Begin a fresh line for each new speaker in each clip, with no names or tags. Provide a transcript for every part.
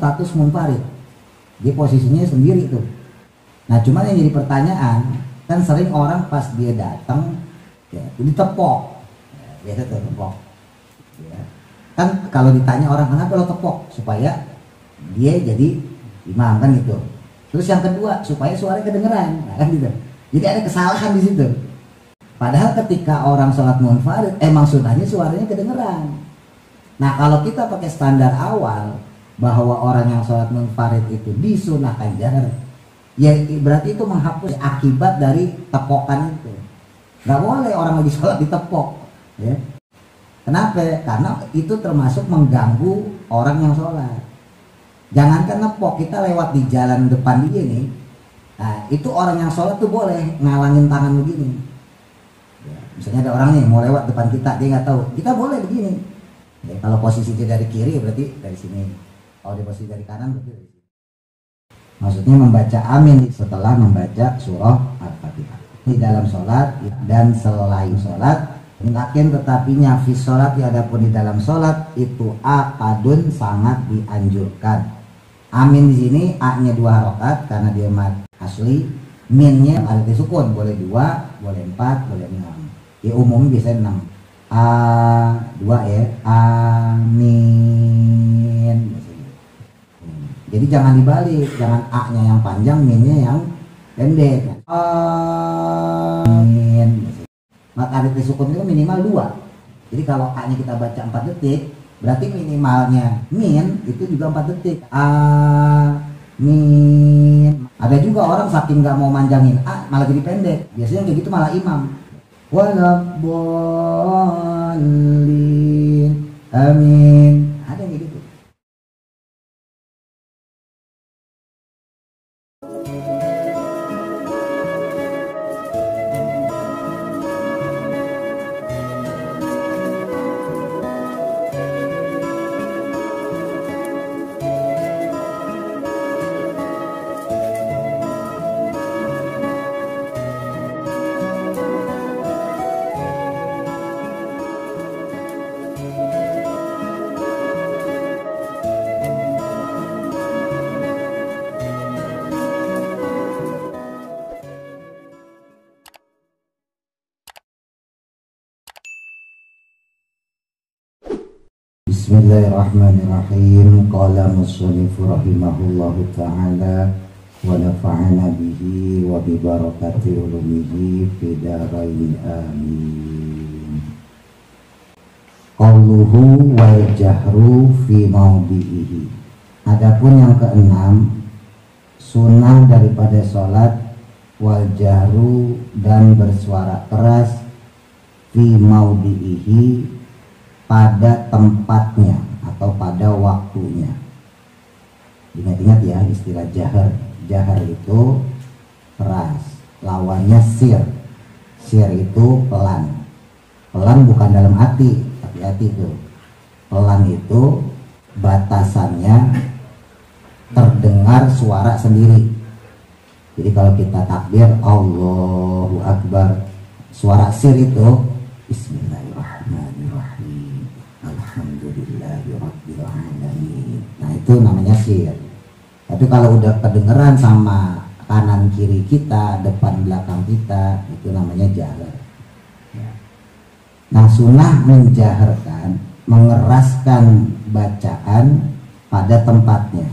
berstatus munfarid. Dia posisinya sendiri tuh. Nah cuman yang jadi pertanyaan, kan sering orang pas dia datang ya ditepok, ya, biasa tuh tepok. Ya. Kan kalau ditanya orang kenapa lo tepok, supaya dia jadi imam kan gitu. Terus yang kedua supaya suaranya kedengeran, nah, kan gitu. Jadi ada kesalahan di situ. Padahal ketika orang sholat munfarid, emang sunahnya suaranya kedengeran. Nah kalau kita pakai standar awal bahwa orang yang sholat munfarid itu disunahkan jahar, ya berarti itu menghapus akibat dari tepokan itu. Gak boleh orang lagi sholat ditepok, ya. Kenapa? Karena itu termasuk mengganggu orang yang sholat. Jangankan nepok, kita lewat di jalan depan dia nih, nah itu orang yang sholat tuh boleh ngalangin tangan begini. Ya, misalnya ada orang nih mau lewat depan kita, dia nggak tahu, kita boleh begini. Ya, kalau posisinya dari kiri berarti dari sini, kalau di posisi dari kanan berarti dari sini. Maksudnya membaca amin setelah membaca surah Al-Fatihah di dalam sholat dan selain sholat. Lakin tetapi fi sholat, adapun di dalam sholat itu akadun sangat dianjurkan. Amin di sini a-nya 2 rakaat karena dia mad asli, min-nya ada disukun, boleh 2, boleh 4, boleh 6. Ya umumnya biasanya 6. 2 ya, amin. Jadi jangan dibalik, jangan a-nya yang panjang, min-nya yang pendek. Amin. Maka ada disukun itu minimal 2. Jadi kalau a-nya kita baca 4 detik, berarti minimalnya min itu juga 4 detik. Amin. Ada juga orang saking nggak mau manjangin a malah jadi pendek. Biasanya kayak gitu malah imam. Waladdallin. Amin. Ada yang kayak gitu. Bismillahirrahmanirrahim. Qala musannif rahimahullahu ta'ala wa nafa'ana bihi wa bi barakati ulumihi fid dharain amin. Qauluhu wal jahru fi mawdi'ihi. Adapun yang keenam, sunnah daripada sholat wal jahru dan bersuara keras fi mawdi'ihi pada tempatnya atau pada waktunya. Ingat-ingat ya istilah jahar. Jahar itu keras, lawannya sir. Sir itu pelan. Pelan bukan dalam hati, hati-hati itu. Pelan itu batasannya terdengar suara sendiri. Jadi kalau kita takbir Allahu Akbar, suara sir itu Bismillahirrahmanirrahim, Alhamdulillahirabbil alamin. Nah itu namanya sir. Tapi kalau udah kedengeran sama kanan kiri kita, depan belakang kita, itu namanya jahar. Nah sunnah menjaharkan, mengeraskan bacaan pada tempatnya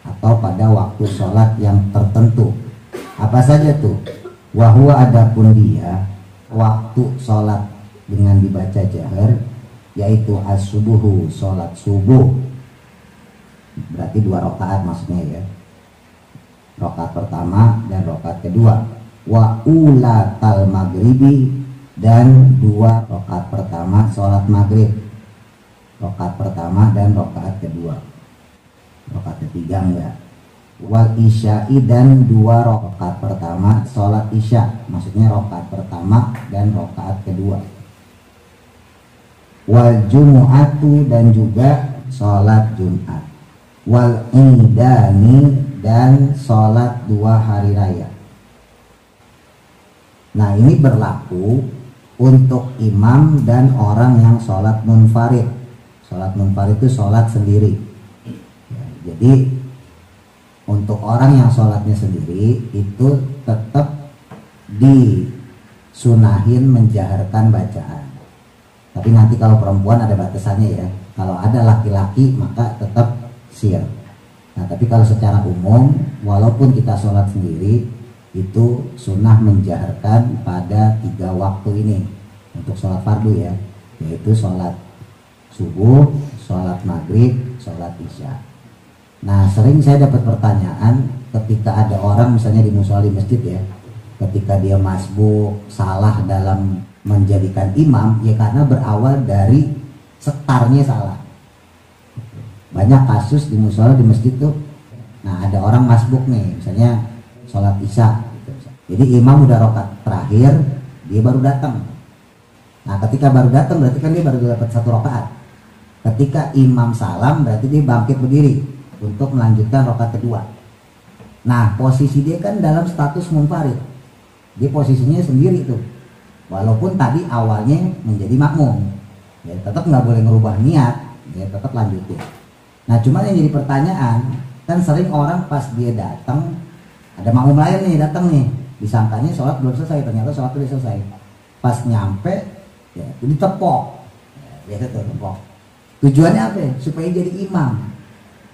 atau pada waktu sholat yang tertentu. Apa saja tuh? Wahwa adapun dia waktu sholat dengan dibaca jahar, yaitu as-subuhu, sholat subuh, berarti 2 rakaat maksudnya ya, rakaat pertama dan rakaat kedua. Wa ulatal maghribi, dan 2 rakaat pertama sholat maghrib, rakaat pertama dan rakaat kedua, rakaat ketiga enggak. Wal isya'i, dan 2 rakaat pertama sholat isya, maksudnya rakaat pertama dan rakaat kedua. Wal jumu'atu, dan juga sholat Jumat. Wal idani, dan sholat 2 hari raya. Nah ini berlaku untuk imam dan orang yang sholat munfarid. Sholat munfarid itu sholat sendiri. Jadi untuk orang yang sholatnya sendiri itu tetap disunahin menjaharkan bacaan. Tapi nanti kalau perempuan ada batasannya ya. Kalau ada laki-laki maka tetap sir. Nah tapi kalau secara umum walaupun kita sholat sendiri itu sunnah menjaharkan pada 3 waktu ini untuk sholat fardu ya, yaitu sholat subuh, sholat maghrib, sholat isya. Nah sering saya dapat pertanyaan ketika ada orang misalnya di musola di masjid ya, ketika dia masbuk salah dalam menjadikan imam ya karena berawal dari setarnya salah. Banyak kasus di musola di masjid tuh, nah ada orang masbuk nih misalnya sholat isya gitu. Jadi imam udah rakaat terakhir dia baru datang. Nah ketika baru datang berarti kan dia baru dapat 1 rakaat. Ketika imam salam berarti dia bangkit berdiri untuk melanjutkan rakaat kedua. Nah posisi dia kan dalam status munfarid, dia posisinya sendiri tuh. Walaupun tadi awalnya menjadi makmum, ya tetap nggak boleh ngerubah niat, ya tetap lanjutin. Nah cuma yang jadi pertanyaan kan sering orang pas dia datang ada makmum lain nih datang nih, disangkanya sholat belum selesai, ternyata sholat udah selesai. Pas nyampe ya ditepok, ya biasa tuh tepok. Tujuannya apa? Supaya jadi imam.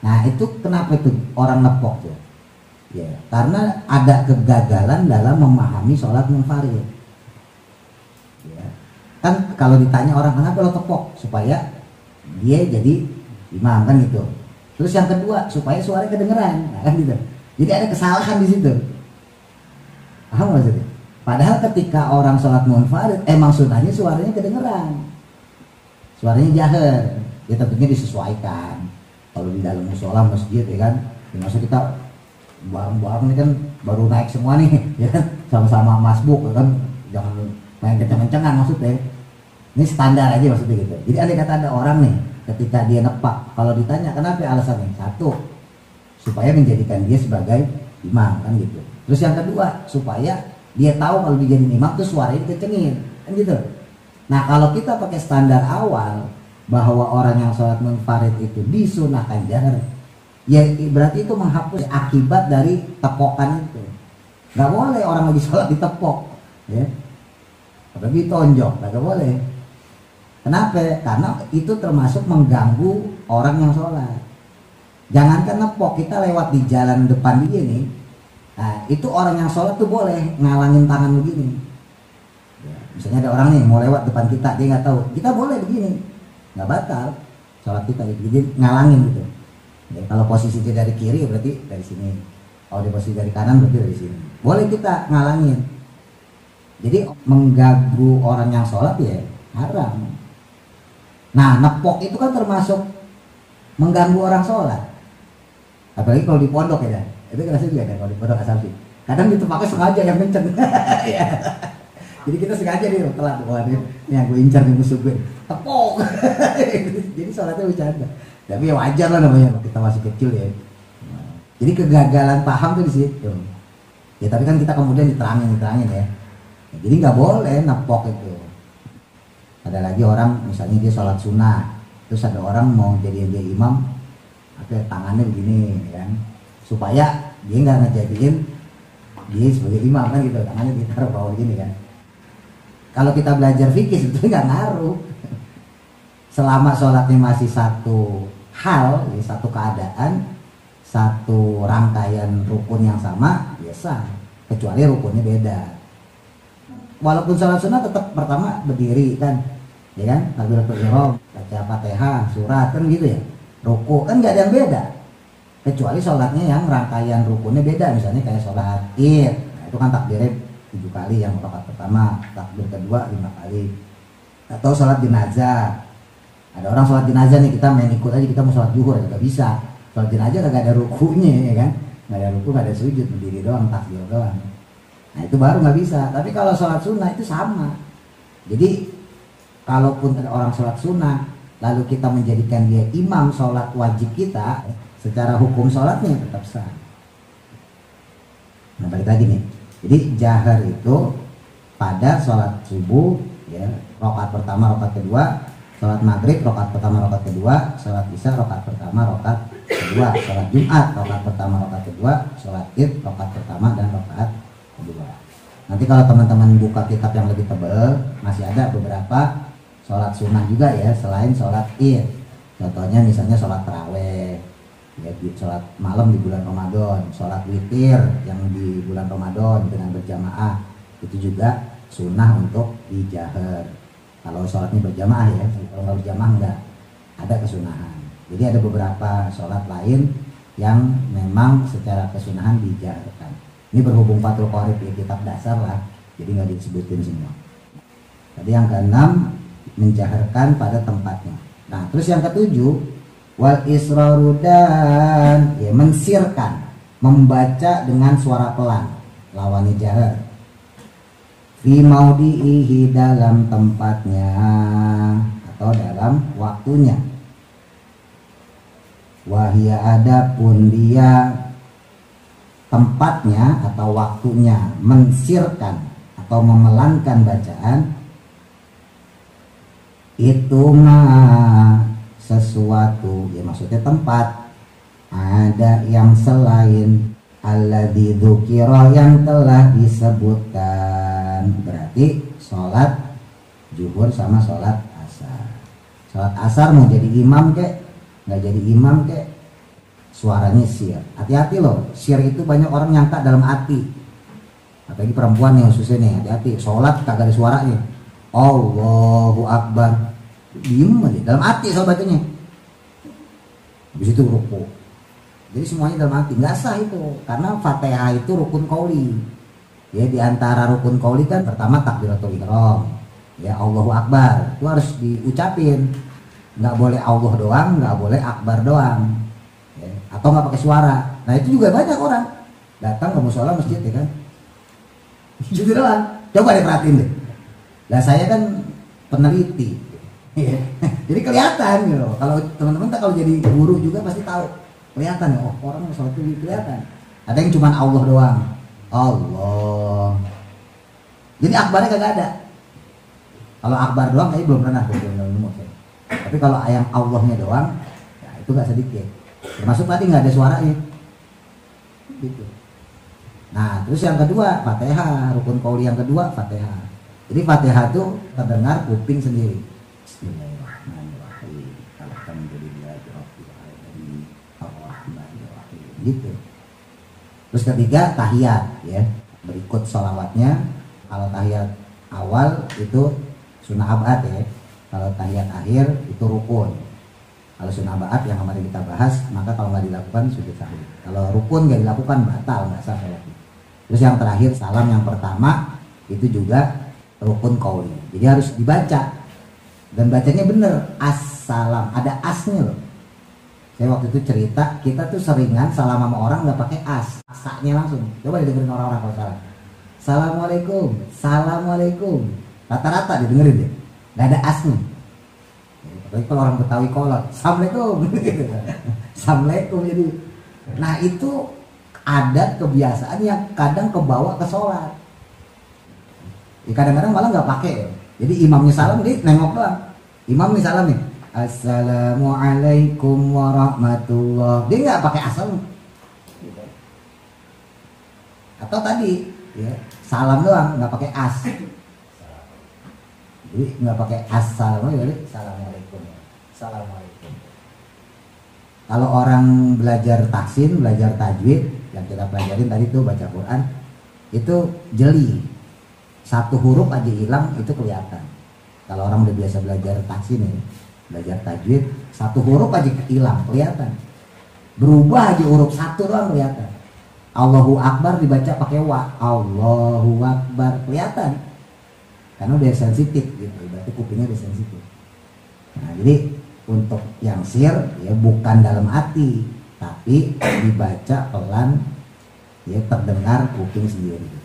Nah itu kenapa itu orang nepok tuh? Ya karena ada kegagalan dalam memahami sholat munfarid. Ya. Kan kalau ditanya orang kenapa lo tepok, supaya dia jadi imam kan gitu. Terus yang kedua supaya suaranya kedengeran, nah, kan gitu. Jadi ada kesalahan di situ. Paham maksudnya? Padahal ketika orang sholat munfarid emang sunahnya suaranya kedengeran, suaranya jahar. Ya tentunya disesuaikan. Kalau di dalam musola masjid ya kan, ya maksud kita bareng-bareng ini kan baru naik semua nih, ya kan sama-sama masbuk ya kan, jangan main kenceng-kencengan maksudnya. Ini standar aja maksudnya gitu. Jadi ada kata ada orang nih ketika dia nepak, kalau ditanya kenapa alasannya, 1 supaya menjadikan dia sebagai imam kan gitu. Terus yang kedua supaya dia tahu kalau dijadiin imam tuh suaranya dikencengin kan gitu. Nah kalau kita pakai standar awal bahwa orang yang sholat munfarid itu disunahkan jahar, ya berarti itu menghapus akibat dari tepokan itu. Nggak boleh orang lagi sholat ditepok, ya, apalagi tonjok, nggak boleh. Kenapa? Karena itu termasuk mengganggu orang yang sholat. Jangankan nepok, kita lewat di jalan depan dia nih, nah itu orang yang sholat tuh boleh ngalangin tangan begini. Ya, misalnya ada orang nih mau lewat depan kita, dia nggak tahu, kita boleh begini, nggak batal sholat kita, jadi ngalangin gitu. Ya, kalau posisinya dari kiri berarti dari sini, kalau di posisi dari kanan berarti dari sini. Boleh kita ngalangin. Jadi mengganggu orang yang sholat ya haram. Nah nepok itu kan termasuk mengganggu orang sholat. Apalagi kalau di pondok ya, itu kan juga kan kalau di pondok asal sih. Kadang ditepaknya sengaja yang kenceng. Ya. Jadi kita sengaja nih telat, wah ini yang gue incar nih musuh gue, tepok. Jadi sholatnya bercanda. Tapi ya wajar lah namanya, kita masih kecil ya. Jadi kegagalan paham tuh di situ. Ya tapi kan kita kemudian diterangin ya. Jadi nggak boleh nepok itu. Ada lagi orang misalnya dia sholat sunnah, terus ada orang mau jadi dia imam, tangannya begini kan, supaya dia nggak ngejadiin dia sebagai imam kan gitu, tangannya ditaruh bawah gini kan. Kalau kita belajar fikih itu nggak ngaruh. Selama sholatnya masih satu hal, ya, satu keadaan, satu rangkaian rukun yang sama, biasa. Kecuali rukunnya beda. Walaupun sholat sunnah tetap pertama berdiri kan, ya kan, takbiratul ihram, baca Fatihah, surat kan gitu ya. Ruku kan nggak ada yang beda. Kecuali sholatnya yang rangkaian rukunnya beda, misalnya kayak sholat Id, nah, itu kan takbirnya 7 kali, yang rakaat pertama, takbir kedua 5 kali. Atau sholat jenazah, ada orang sholat jenazah nih, kita main ikut aja, kita mau sholat zuhur ya nggak bisa. Sholat jenazah nggak ada rukunya ya kan, nggak ada ruku, nggak ada sujud, berdiri doang, takbir doang. Nah itu baru nggak bisa. Tapi kalau sholat sunnah itu sama. Jadi kalaupun ada orang sholat sunnah lalu kita menjadikan dia imam sholat wajib kita, secara hukum sholatnya tetap sah. Nah balik lagi nih, jadi jahar itu pada sholat subuh ya, rakaat pertama rakaat kedua, sholat maghrib rakaat pertama rakaat kedua, sholat isya rakaat pertama rakaat kedua. kedua, sholat Jumat rakaat pertama, rakaat kedua, sholat Id rakaat pertama dan rakaat kedua. Nanti kalau teman-teman buka kitab yang lebih tebal, masih ada beberapa sholat sunnah juga ya selain sholat Id. Contohnya misalnya sholat taraweh, ya, sholat malam di bulan Ramadan, sholat witir yang di bulan Ramadan dengan berjamaah, itu juga sunnah untuk dijahar. Kalau sholatnya berjamaah ya, kalau nggak berjamaah nggak ada kesunahan. Jadi ada beberapa sholat lain yang memang secara kesunahan dijaharkan. Ini berhubung Fathul Qorib ya kitab dasar lah, jadi nggak disebutin semua. Tadi yang keenam menjaharkan pada tempatnya. Nah terus yang ketujuh wal israru dan ya, mensirkan, membaca dengan suara pelan, lawannya jahar. Fi maudihi dalam tempatnya atau dalam waktunya. Wahia adapun dia tempatnya atau waktunya mensirkan atau memelankan bacaan itu mah sesuatu ya, maksudnya tempat ada yang selain alladzi dzukira yang telah disebutkan, berarti sholat zuhur sama sholat asar. Sholat asar mau jadi imam kek nggak jadi imam kek, suaranya sir. Hati-hati loh, sir itu banyak orang nyangka dalam hati, apalagi perempuan yang khususnya nih, hati-hati sholat kagak ada suaranya. Allahu Akbar, diem aja dalam hati soal bacanya, habis itu ruku. Jadi semuanya dalam hati, nggak sah itu, karena Fatihah itu rukun qauli. Ya di antara rukun qauli kan pertama takbiratul ihram, ya Allahu Akbar itu harus diucapin, nggak boleh Allah doang, nggak boleh Akbar doang, ya. Atau nggak pakai suara. Nah itu juga banyak orang datang ke musola masjid ya kan, gitu doang. Coba deh perhatiin deh. Nah saya kan peneliti, jadi kelihatan gitu. Kalau teman-teman kalau jadi guru juga pasti tahu, kelihatan ya, oh orang sholat itu kelihatan. Ada yang cuma Allah doang, Allah. Jadi akbarnya kagak ada. Kalau akbar doang kayaknya belum pernah belum. Tapi kalau yang Allahnya doang, ya itu gak sedikit. Termasuk tadi nggak ada suaranya. Gitu. Nah terus yang kedua Fatihah, rukun qauli yang kedua Fatihah. Jadi Fatihah itu terdengar kuping sendiri. Bismillahirrahmanirrahim. Alhamdulillahirabbil alamin. Arrahmanirrahim. Gitu. Terus ketiga tahiyat ya, berikut sholawatnya. Kalau tahiyat awal itu sunnah abad ya. Kalau tahiyat akhir itu rukun. Kalau sunnah abad yang kemarin kita bahas, maka kalau nggak dilakukan sujud sahwi. Kalau rukun nggak dilakukan batal, nggak sah sholatnya. Terus yang terakhir salam yang pertama itu juga rukun qauli. Jadi harus dibaca dan bacanya bener, assalam, ada asnya loh. Saya waktu itu cerita, kita tuh seringan salam sama orang nggak pakai as, asaknya langsung. Coba didengerin orang-orang kalau salah. Assalamualaikum, assalamualaikum. Rata-rata didengerin deh, nggak ada asnya. Tapi kalau orang Betawi kolot, assalamualaikum, assalamualaikum. Jadi, nah itu ada kebiasaan yang kadang kebawa ke sholat. Ya, kadang-kadang malah nggak pakai ya. Jadi imamnya salam dia nengok doang. Imam nih salam nih, assalamualaikum warahmatullah. Dia nggak pakai asal. Atau tadi ya, salam doang nggak pakai as. Jadi nggak pakai assalamualaikum. Assalamualaikum. Kalau orang belajar tahsin, belajar tajwid yang kita pelajarin tadi tuh baca Quran, itu jeli. Satu huruf aja hilang itu kelihatan. Kalau orang udah biasa belajar tahsin ya, belajar tajwid, satu huruf aja hilang kelihatan. Berubah aja huruf satu doang kelihatan. Allahu Akbar dibaca pakai wa, Allahu Akbar kelihatan. Karena udah sensitif gitu, berarti kupingnya udah sensitif. Nah jadi untuk yang sir ya bukan dalam hati, tapi dibaca pelan ya, terdengar kuping sendiri.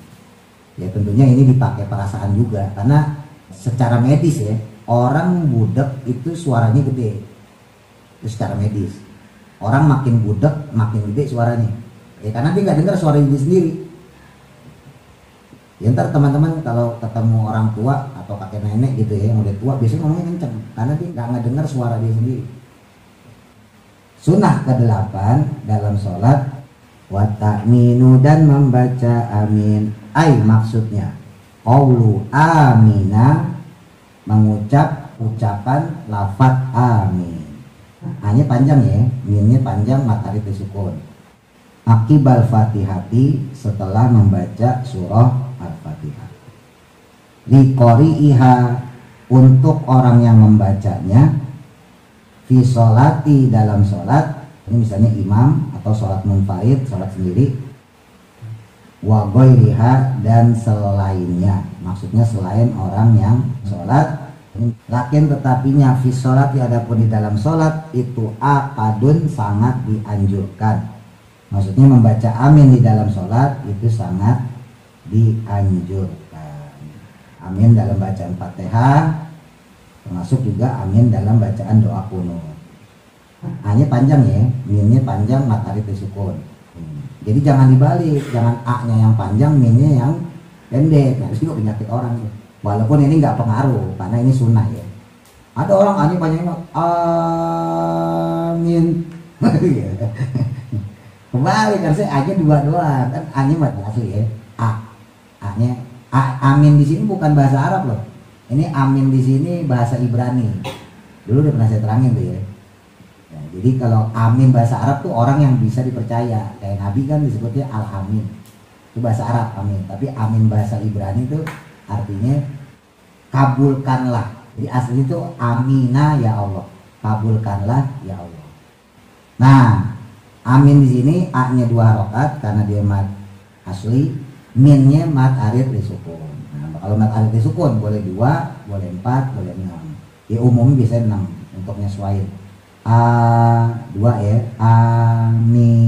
Ya tentunya ini dipakai perasaan juga, karena secara medis ya, orang budak itu suaranya gede. Itu secara medis. Orang makin budak makin gede suaranya. Ya karena dia nggak dengar suara diri sendiri. Ya ntar teman-teman kalau ketemu orang tua atau kakek nenek gitu ya yang udah tua, biasanya ngomongnya kenceng karena dia nggak ngedengar suara dia sendiri. Sunnah ke-8 dalam sholat, wa ta'minu, dan membaca amin. Maksudnya qaulu amina, mengucap ucapan lafaz amin. Hanya panjang ya, minnya panjang, matahari disukun. Akibal fatihati, setelah membaca surah al-fatihah. Liqori'iha, untuk orang yang membacanya. Fi sholati, dalam sholat. Ini misalnya imam atau sholat munfarid, sholat sendiri. Wa ghairiha, dan selainnya, maksudnya selain orang yang sholat. Lakin tetapinya fi sholati, adapun di dalam sholat itu akadun, sangat dianjurkan. Maksudnya membaca amin di dalam sholat itu sangat dianjurkan. Amin dalam bacaan Fatihah, termasuk juga amin dalam bacaan doa kunut. A-nya panjang ya, minnya panjang, matahari disukun. Jadi jangan dibalik, jangan A-nya yang panjang, minnya yang pendek. Nah, itu juga penyakit orang. Walaupun ini nggak pengaruh, karena ini sunnah ya. Ada orang A-nya panjang banget, amin. Kembali kan saya A-nya dua doang, kan A-nya mati asli ya. A-nya amin di sini bukan bahasa Arab loh. Ini amin di sini bahasa Ibrani. Dulu udah pernah saya terangin tuh ya. Jadi kalau amin bahasa Arab tuh orang yang bisa dipercaya. Kayak Nabi kan disebutnya al-amin. Itu bahasa Arab amin. Tapi amin bahasa Ibrani itu artinya kabulkanlah. Jadi asli itu amina ya Allah. Kabulkanlah ya Allah. Nah, amin di sini A-nya 2 harokat karena dia mat asli. Min-nya mat arid disukun. Nah, kalau mat arid disukun boleh 2, boleh 4, boleh 6. Ya umumnya biasanya 6 untuk nyesuaiin. A2 ya, amin.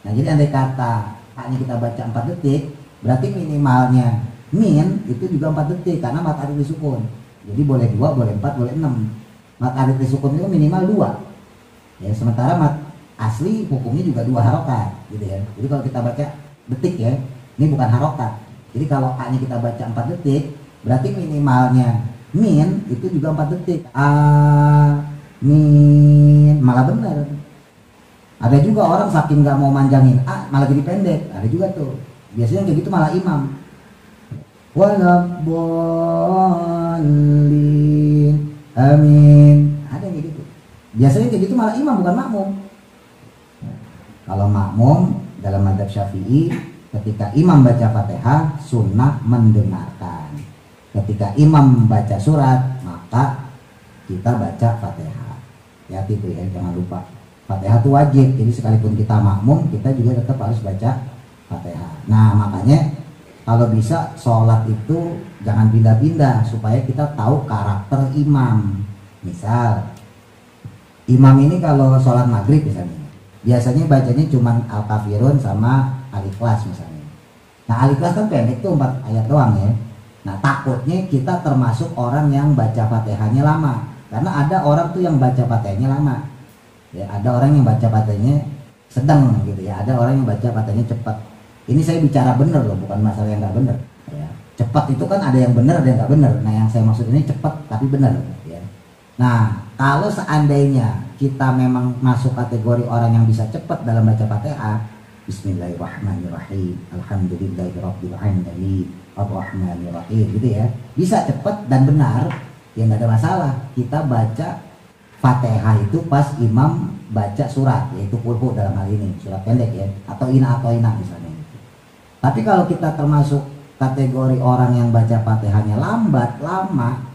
Nah jadi andai kata hanya kita baca 4 detik, berarti minimalnya min itu juga 4 detik karena mat arid disukun. Jadi boleh 2, boleh 4, boleh 6. Mat arid disukun itu minimal 2. Ya, sementara mat asli hukumnya juga 2 harokat gitu ya. Jadi kalau kita baca detik ya, ini bukan harokat. Jadi kalau hanya kita baca 4 detik, berarti minimalnya min itu juga 4 detik. Amin, malah benar. Ada juga orang saking nggak mau manjangin malah jadi pendek. Ada juga tuh. Biasanya kayak gitu malah imam. Walabolin, amin. Ada yang kayak gitu. Biasanya kayak gitu malah imam, bukan makmum. Kalau makmum dalam mazhab Syafi'i, ketika imam baca Fatihah, sunnah mendengarkan. Ketika imam baca surat, maka kita baca Fatihah. Hati itu ya, jangan lupa. Fatihah itu wajib, jadi sekalipun kita makmum, kita juga tetap harus baca Fatihah. Nah, makanya kalau bisa sholat itu jangan pindah-pindah supaya kita tahu karakter imam. Misal, imam ini kalau sholat maghrib misalnya, biasanya bacanya cuma Al-Kafirun sama Al-Ikhlas misalnya. Nah, Al-Ikhlas kan pendek tuh 4 ayat doang ya. Nah, takutnya kita termasuk orang yang baca Fatihahnya lama. Karena ada orang tuh yang baca Fatihahnya lama. Ya, ada orang yang baca Fatihahnya sedang gitu ya. Ada orang yang baca Fatihahnya cepat. Ini saya bicara bener loh, bukan masalah yang nggak bener. Ya. Cepat itu kan ada yang bener, ada yang nggak bener. Nah, yang saya maksud ini cepat tapi bener. Ya. Nah, kalau seandainya kita memang masuk kategori orang yang bisa cepat dalam baca Fatihah, Bismillahirrahmanirrahim, Alhamdulillahirabbil alamin, Ar-Rahmanirrahim, gitu ya. Bisa cepat dan benar, ya nggak ada masalah. Kita baca Fatihah itu pas imam baca surat, yaitu Qul dalam hal ini, surat pendek ya, atau ina misalnya. Tapi kalau kita termasuk kategori orang yang baca Fatihahnya lambat, lama,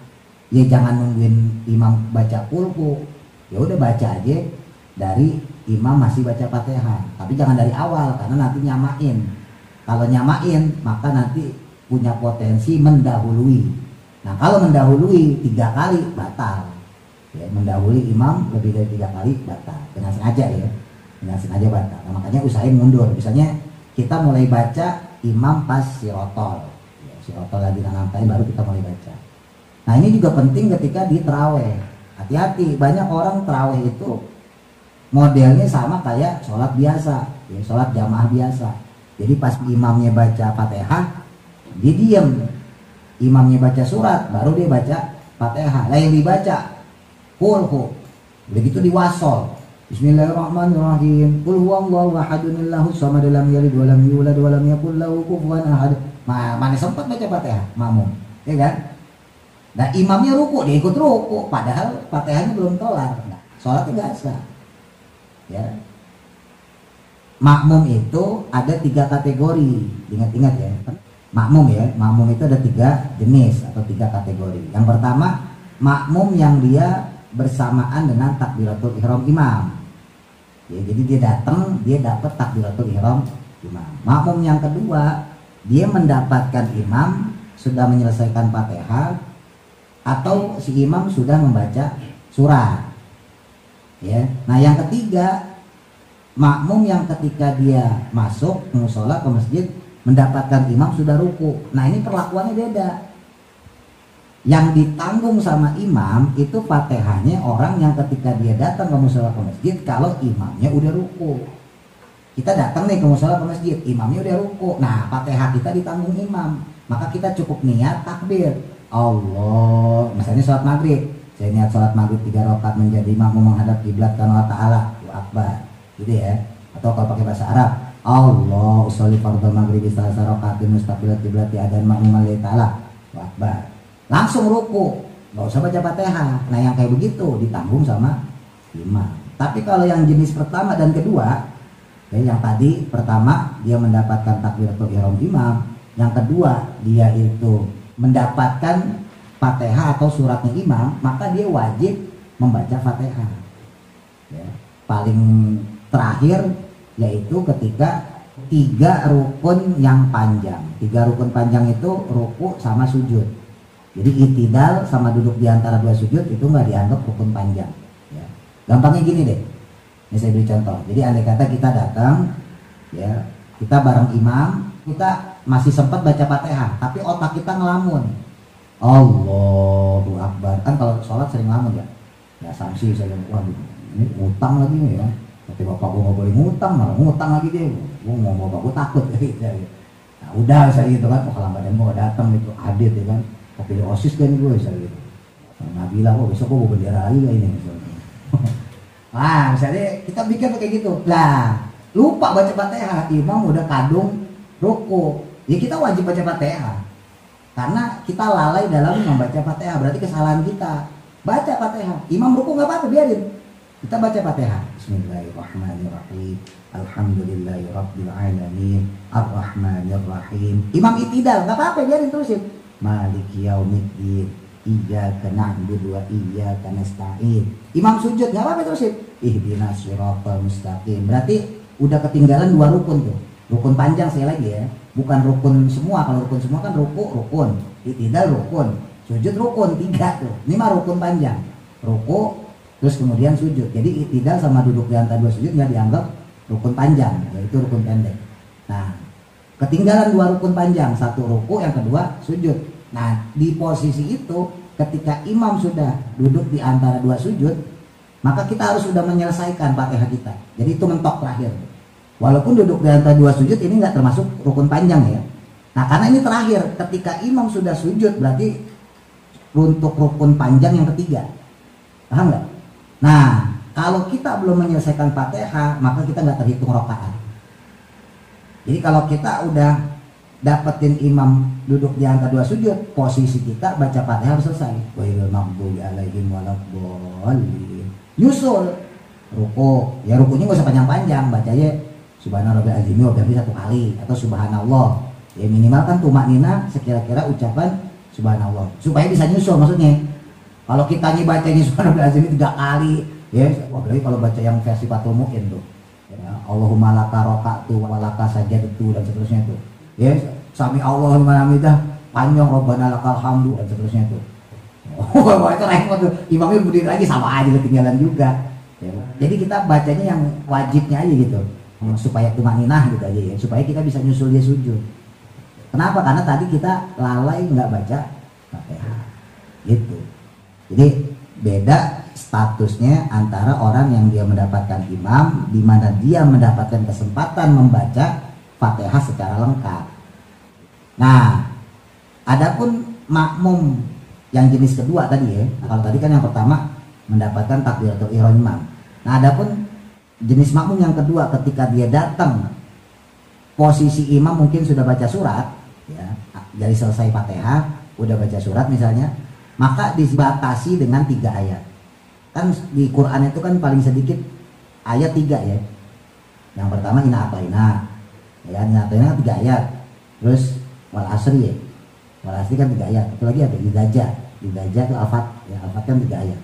ya jangan nungguin imam baca Qul. Ya udah baca aja dari imam masih baca Fatihah, tapi jangan dari awal karena nanti nyamain. Kalau nyamain maka nanti punya potensi mendahului. Nah, kalau mendahului 3 kali batal. Ya, mendahului imam lebih dari 3 kali batal. Dengan sengaja ya. Dengan sengaja batal. Nah, makanya usahain mundur. Misalnya kita mulai baca imam pas sirotol. Ya, sirotol lagi nantain baru kita mulai baca. Nah, ini juga penting ketika di tarawih. Hati-hati, banyak orang tarawih itu modelnya sama kayak sholat biasa, ya, sholat jamaah biasa. Jadi pas imamnya baca Fatihah, dia diam. Imamnya baca surat, baru dia baca Fatihah. Nah, yang dibaca Qul. Begitu diwasol, Bismillahirrahmanirrahim. Qul huwallahu ahadun Allahus samad lam yalid wa lam yulad wa lam yakul lahu kufuwan ahad. Mana sempat baca Fatihah makmum, ya kan? Nah imamnya ruku, dia ikut ruku, padahal Fatihahnya belum kelar. Nah, sholatnya nggak sah. Ya. Makmum itu ada 3 kategori, ingat-ingat ya. Makmum ya, makmum itu ada 3 jenis atau 3 kategori. Yang pertama, makmum yang dia bersamaan dengan takbiratul ihram imam. Ya, jadi dia datang, dia dapat takbiratul ihram imam. Makmum yang kedua, dia mendapatkan imam sudah menyelesaikan Fatihah atau si imam sudah membaca surat. Ya. Nah, yang ketiga, makmum yang ketika dia masuk ke mushola, ke masjid, mendapatkan imam sudah ruku. Nah, ini perlakuannya beda. Yang ditanggung sama imam itu Fatihahnya orang yang ketika dia datang ke mushola, ke masjid, kalau imamnya udah ruku. Kita datang nih ke mushola, ke masjid, imamnya udah ruku. Nah, Fatihah kita ditanggung imam. Maka kita cukup niat takbir. Allah, misalnya sholat maghrib, saya niat sholat maghrib 3 rakaat menjadi makmum menghadap kiblat karena Allah Ta'ala, Akbar, gitu ya. Atau kalau pakai bahasa Arab, Allah usolli fardhu maghrib salasa rakaatin mustaqilat kiblati adan makmum lillahi ta'ala, Akbar. Langsung ruku, nggak usah baca Fatihah. Nah, yang kayak begitu ditanggung sama imam. Tapi kalau yang jenis pertama dan kedua, ya, yang tadi pertama dia mendapatkan takbiratul ihram imam, yang kedua dia itu mendapatkan Fatihah atau suratnya imam, maka dia wajib membaca Fatihah. Ya. Paling terakhir yaitu ketika 3 rukun yang panjang. 3 rukun panjang itu ruku sama sujud. Jadi itidal sama duduk di antara 2 sujud itu nggak dianggap rukun panjang. Ya. Gampangnya gini deh. Ini saya beri contoh. Jadi andai kata kita datang, ya, kita bareng imam, kita masih sempat baca Fatihah, tapi otak kita ngelamun. Allahu Akbar. Kan kalau sholat sering ngelamun ya. Ya sanksi saya bilang, waduh, ini ngutang lagi nih ya. Tapi bapak gua nggak boleh ngutang, malah ngutang lagi deh. Gua mau bapak gua takut gitu. Nah, udah saya gitu kan, kalau badan gua datang itu adit ya kan. Tapi OSIS kan gue saya gitu. Nah bilang, oh besok gua bawa bendera lagi kayak ini misalnya. Nah, misalnya kita bikin kayak gitu. Lah, lupa baca Fatihah, imam udah kadung ruku. Ya kita wajib baca Fatihah. Karena kita lalai dalam membaca Fatihah, berarti kesalahan kita. Baca Fatihah. Imam ruku nggak apa-apa, biarin. Kita baca Fatihah. Bismillahirrahmanirrahim. Alhamdulillahirabbil alamin. Arrahmanirrahim. Imam itidal, nggak apa-apa, biarin terusin. Maliki yaumiddin. Iyyaka na'budu wa iyyaka nasta'in. Imam sujud, nggak apa-apa terusin. Ihdinas siratal mustaqim. Berarti udah ketinggalan 2 rukun tuh. Rukun panjang saya lagi ya, bukan rukun semua. Kalau rukun semua kan rukun, itidal rukun, sujud rukun 3 tuh. Ini mah rukun panjang, ruku terus kemudian sujud. Jadi itidal sama duduk di antara 2 sujud nggak dianggap rukun panjang, yaitu rukun pendek. Nah, ketinggalan 2 rukun panjang, 1 ruku, yang kedua sujud. Nah, di posisi itu ketika imam sudah duduk di antara 2 sujud, maka kita harus sudah menyelesaikan Fatihah kita. Jadi itu mentok terakhir. Walaupun duduk di antara 2 sujud ini nggak termasuk rukun panjang ya. Nah, karena ini terakhir, ketika imam sudah sujud berarti untuk rukun panjang yang ketiga. Paham nggak? Nah, kalau kita belum menyelesaikan Fatihah, maka kita nggak terhitung rakaat. Jadi kalau kita udah dapetin imam duduk di antara 2 sujud, posisi kita baca Fatihah harus selesai. Ghairil maghdubi alaihim waladdallin. Nyusul ruku, ya rukunya nggak usah panjang-panjang, bacanya Subhanallah azim wa bihamdihi 1 kali atau subhanallah. Ya minimal kan tumaknina sekira-kira ucapan subhanallah supaya bisa nyusul maksudnya. Kalau kita bacanya subhanallah azim 3 kali, ya apalagi kalau baca yang versi Fathul Mu'in tuh. Ya, Allahumma laka roka'tu wa laka sajadtu dan seterusnya tuh. Ya, sami Allahumma hamidah, panjang Rabbana lakal hamdu dan seterusnya tuh. Oh, itu repot tuh. Imamnya berdiri lagi sama aja ketinggalan juga. Ya, jadi kita bacanya yang wajibnya aja gitu. Supaya tumaninah gitu aja ya, supaya kita bisa nyusul dia sujud. Kenapa? Karena tadi kita lalai nggak baca Fatihah gitu. Jadi beda statusnya antara orang yang dia mendapatkan imam, di mana dia mendapatkan kesempatan membaca Fatihah secara lengkap. Nah, adapun makmum yang jenis kedua tadi ya, kalau tadi kan yang pertama mendapatkan takbiratul ihram imam. Nah, adapun jenis makmum yang kedua, ketika dia datang posisi imam mungkin sudah baca surat, ya, dari selesai Fatihah udah baca surat misalnya, maka dibatasi dengan 3 ayat. Kan di Quran itu kan paling sedikit ayat 3 ya. Yang pertama inna a'taina, ya, inna a'taina 3 ayat. Terus wal asri ya, wal asri kan 3 ayat. Itu lagi ada idaja itu al-fat, ya, al-fat kan 3 ayat.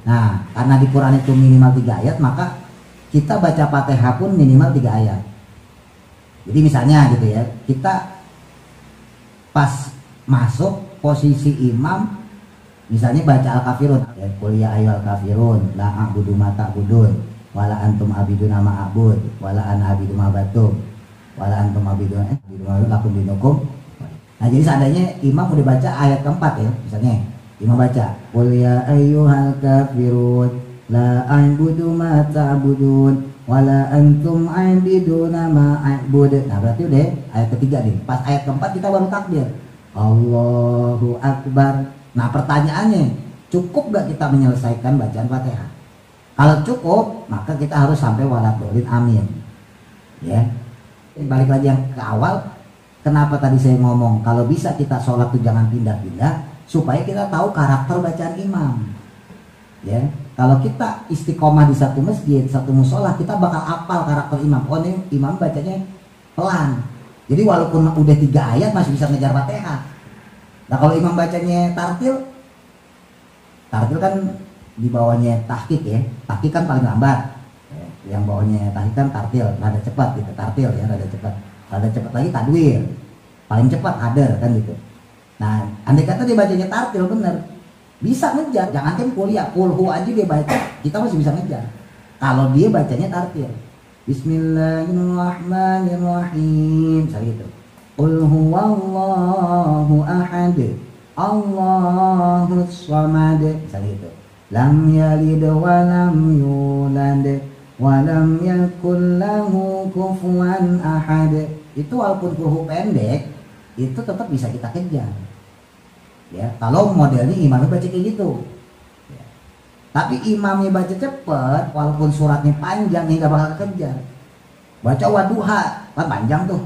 Nah, karena di Quran itu minimal 3 ayat, maka kita baca Fatihah pun minimal 3 ayat. Jadi misalnya gitu ya, kita pas masuk posisi imam, misalnya baca al-kafirun, ya, qul ya ayyuhal kafirun la a'budu ma ta'budun wala antum abiduna ma a'bud wala ana abidu ma batum wala antum abiduna lakum dinukum. Nah, jadi seandainya imam udah baca ayat keempat ya, misalnya imam baca qul ya ayyuhal kafirun la a'budu ma ta'budun wala antum abiduna ma a'bud. Nah, berarti udah ayat ketiga nih. Pas ayat keempat kita baru takbir Allahu Akbar. Nah, pertanyaannya, cukup gak kita menyelesaikan bacaan Fatihah? Kalau cukup, maka kita harus sampai waladhdallin amin. Ya. Balik lagi yang ke awal, kenapa tadi saya ngomong kalau bisa kita sholat tuh jangan pindah-pindah, supaya kita tahu karakter bacaan imam. Ya. Kalau kita istiqomah di satu masjid, satu musola, kita bakal hafal karakter imam. Oh, ini imam bacanya pelan. Jadi walaupun udah 3 ayat masih bisa ngejar Fatihah. Nah, kalau imam bacanya tartil kan di bawahnya tahqiq ya. Tahqiq kan paling lambat. Yang bawahnya tahqiq kan tartil, rada cepat gitu. Tartil ya, rada cepat. Rada cepat lagi tadwir. Paling cepat hadar kan gitu. Nah, andai kata dia bacanya tartil bener, bisa ngejar. Jangan kan kuliah, kulhu aja dia baca, kita masih bisa ngejar. Kalau dia bacanya tartil, Bismillahirrahmanirrahim, misalnya gitu. Qul huwallahu ahad, Allahus samad, misalnya gitu. Lam yalid wa lam yulad wa lam yakul lahu kufuwan ahad. Itu walaupun kulhu pendek, itu tetap bisa kita kejar. Ya, kalau modelnya imamnya baca kayak gitu. Ya. Tapi imamnya baca cepet, walaupun suratnya panjang hingga bakal kejar. Baca wadduha, kan panjang tuh.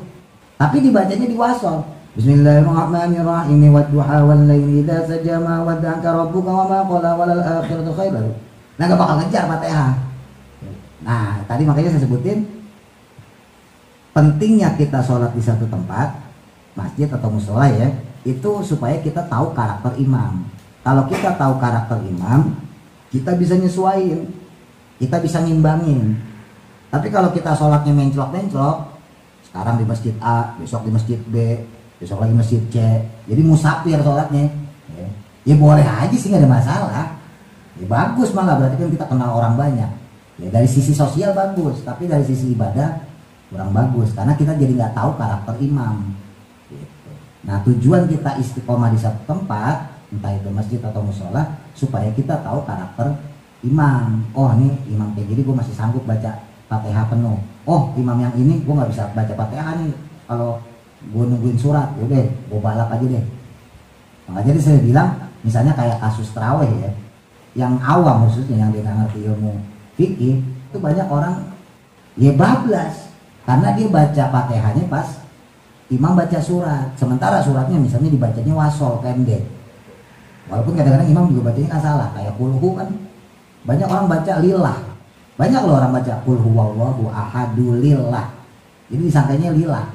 Tapi dibacanya di wasol. Bismillahirrahmanirrahim. Wadduha wal laili idza saja ma wadda'aka rabbuka wa ma qala walal akhiratu khairun. Nah, gak bakal ngejar Fatihah. Nah, tadi makanya saya sebutin pentingnya kita sholat di satu tempat, masjid atau musola ya. Itu supaya kita tahu karakter imam. Kalau kita tahu karakter imam, kita bisa nyesuaiin, kita bisa ngimbangin. Tapi kalau kita sholatnya menclok-menclok, sekarang di masjid A, besok di masjid B, besok lagi masjid C, jadi musafir sholatnya, ya boleh aja sih, nggak ada masalah. Ya bagus malah, berarti kan kita kenal orang banyak. Ya dari sisi sosial bagus, tapi dari sisi ibadah kurang bagus, karena kita jadi nggak tahu karakter imam. Nah, tujuan kita istiqomah di satu tempat, entah itu masjid atau musola, supaya kita tahu karakter imam. Oh, ini imam kayak gini gue masih sanggup baca Fatihah penuh. Oh, imam yang ini gue nggak bisa baca Fatihah nih. Kalau gue nungguin surat, yaudah gue balap aja deh. Maka jadi saya bilang, misalnya kayak kasus tarawih ya, yang awam khususnya, yang dia nggak ngerti ilmu fikih, itu banyak orang ya bablas, karena dia baca Fatihahnya pas imam baca surat, sementara suratnya misalnya dibacanya wasol pendek. Walaupun kadang-kadang imam juga bacanya nggak salah, kayak kulhu kan banyak orang baca lillah, banyak loh orang baca kulhu wallahu ahadu lillah, jadi disangkanya lillah.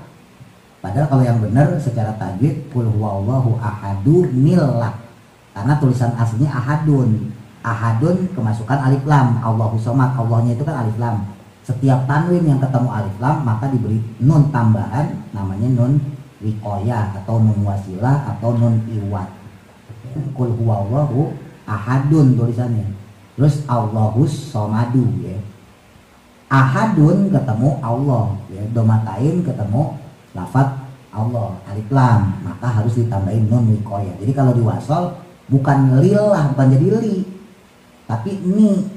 Padahal kalau yang benar secara tajwid kulhu wallahu ahadu nillah, karena tulisan aslinya ahadun. Ahadun kemasukan alif lam, Allahu somad, Allahnya itu kan alif lam. Setiap tanwin yang ketemu alif lam maka diberi nun tambahan, namanya nun wiqoyah atau nun wasilah atau nun iwat. Qul huwallahu ahadun tulisannya. Terus Allahus somadu ya. Ahadun ketemu Allah ya, domatain ketemu lafaz Allah, alif lam, maka harus ditambahin nun wiqoyah. Jadi kalau diwasol bukan lillah, bukan jadi li, tapi ni.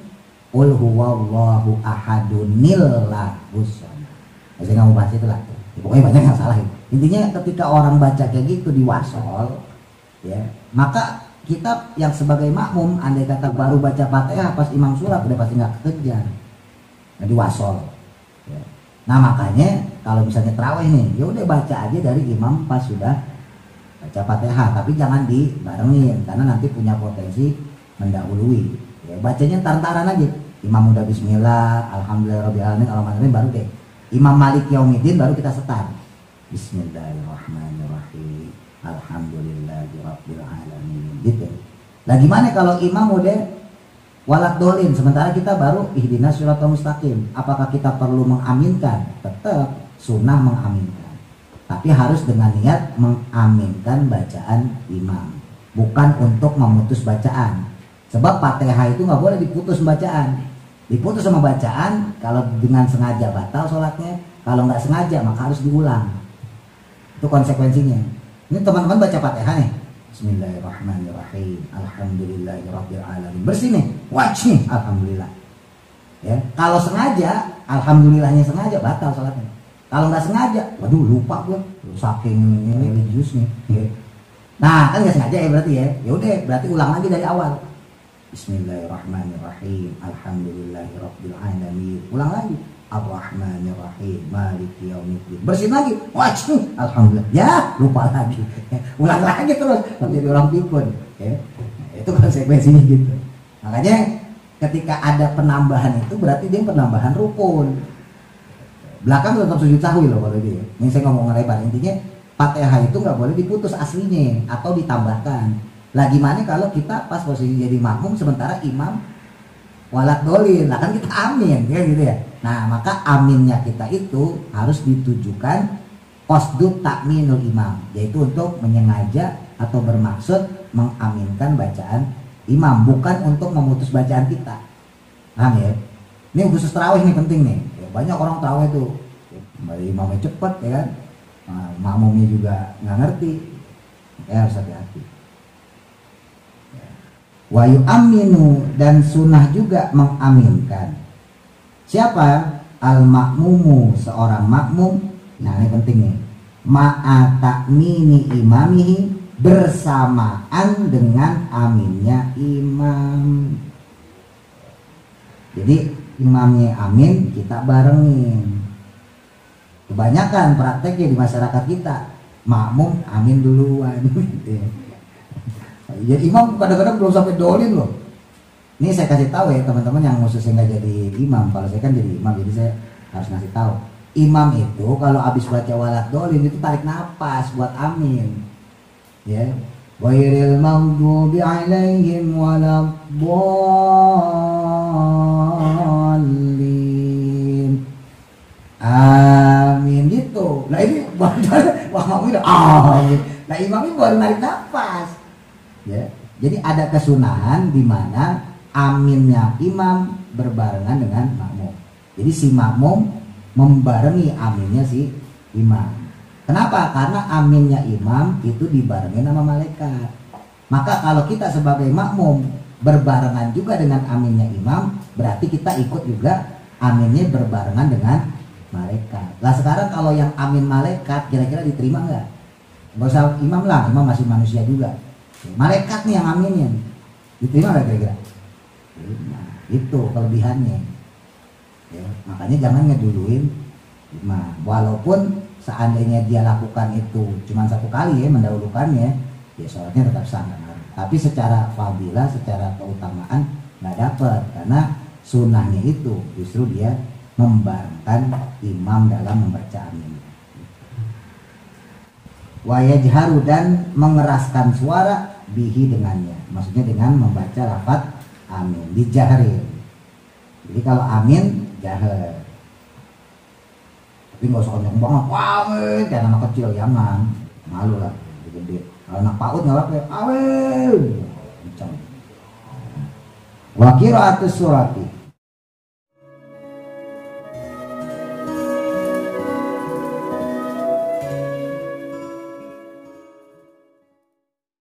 Qul huwallahu ahadun nillahus samad. Saya nggak mau bahas itu lah. Ya, pokoknya banyak yang salah itu. Intinya ketika orang baca kayak gitu di wasol, ya, maka kita yang sebagai makmum, andai kata baru baca Fatihah pas imam surat udah pasti nggak kekejar, jadi wasol. Ya. Nah makanya kalau misalnya terawih nih, ya udah baca aja dari imam pas sudah baca Fatihah, tapi jangan dibarengin karena nanti punya potensi mendahului. Ya, bacanya taran-taran aja. Imam udah Bismillah, Alhamdulillahirobbilalamin, Alhamdulillah, baru deh Imam Malik Yaumiddin baru kita setar. Bismillahirrahmanirrahim, Alhamdulillahirobbilalamin, gitu. Nah gimana kalau imam udah walad dolin, sementara kita baru ihdinas siratal mustaqim, apakah kita perlu mengaminkan? Tetap sunnah mengaminkan, tapi harus dengan niat mengaminkan bacaan imam, bukan untuk memutus bacaan. Sebab Fatihah itu nggak boleh diputus bacaan. Diputus sama bacaan kalau dengan sengaja batal sholatnya, kalau nggak sengaja maka harus diulang. Itu konsekuensinya. Ini teman-teman baca Fatihah nih, Bismillahirrahmanirrahim, Alhamdulillahirobbilalamin, bersih nih, wajib nih, Alhamdulillah. Ya, kalau sengaja, Alhamdulillahnya sengaja, batal sholatnya. Kalau nggak sengaja, waduh lupa gue, saking religiusnya. Ya. Nah kan nggak sengaja ya berarti ya. Ya udah, berarti ulang lagi dari awal. Bismillahirrahmanirrahim, Alhamdulillahirobbilalamin, ulang lagi. Ar-Rahmanirrahim, Maliki Yaumiddin, bersin lagi, wajib, Alhamdulillah, ya lupa lagi, ulang lagi terus, menjadi orang pikun, ya. Itu konsekuensinya gitu. Makanya ketika ada penambahan itu berarti dia penambahan rukun. Belakang tetap sujud sahwi loh kalau dia. Ini saya ngomong lebar, intinya Fatihah itu nggak boleh diputus aslinya atau ditambahkan. Lah gimana kalau kita pas posisi jadi makmum sementara imam walad dolin, lah kan kita amin, ya gitu ya. Nah maka aminnya kita itu harus ditujukan qasdut takminul imam, yaitu untuk menyengaja atau bermaksud mengaminkan bacaan imam, bukan untuk memutus bacaan kita. Paham ya? Ini khusus tarawih nih penting nih. Ya, banyak orang tarawih tuh, imamnya cepet ya kan, nah, makmumnya juga nggak ngerti, ya harus hati-hati. Wa yu'aminu, dan sunnah juga mengaminkan. Siapa? Al-makmumu, seorang makmum. Nah ini penting nih, ma'a ta'mini imamihi, bersamaan dengan aminnya imam. Jadi imamnya amin, kita barengin. Kebanyakan prakteknya di masyarakat kita, makmum amin duluan. Jadi imam kadang-kadang belum sampai dolin loh. Ini saya kasih tahu ya teman-teman yang khususnya nggak jadi imam. Kalau saya kan jadi imam, jadi saya harus ngasih tahu. Imam itu kalau habis baca walad dolin itu tarik nafas buat amin. Ya, ghairil maghdubi alaihim waladdallin. Amin gitu. Nah ini wah amin. Nah imam ini baru narik nafas. Ya, jadi ada kesunahan di mana aminnya imam berbarengan dengan makmum. Jadi si makmum membarengi aminnya si imam. Kenapa? Karena aminnya imam itu dibarengi sama malaikat. Maka kalau kita sebagai makmum berbarengan juga dengan aminnya imam, berarti kita ikut juga aminnya berbarengan dengan malaikat. Lah sekarang kalau yang amin malaikat kira-kira diterima nggak? Nggak usah imam lah, imam masih manusia juga. Malaikat nih yang aminin, diterima nggak kira-kira? Nah, itu kelebihannya. Ya, makanya jangan ngeduluin imam. Walaupun seandainya dia lakukan itu cuma satu kali ya mendahulukannya, ya sholatnya tetap sah. Tapi secara fadilah, secara keutamaan nggak dapat, karena sunnahnya itu justru dia membarengkan imam dalam membaca amin. Wa yajharu, dan mengeraskan suara bihi dengannya, maksudnya dengan membaca lafaz amin dijahrin. Jadi kalau amin jahar, tapi nggak usah kenceng banget, amin kayak anak kecil, jangan, malu lah gede. Kalau anak PAUD nggak apa-apa, amin kenceng. Wa qira'atus surati,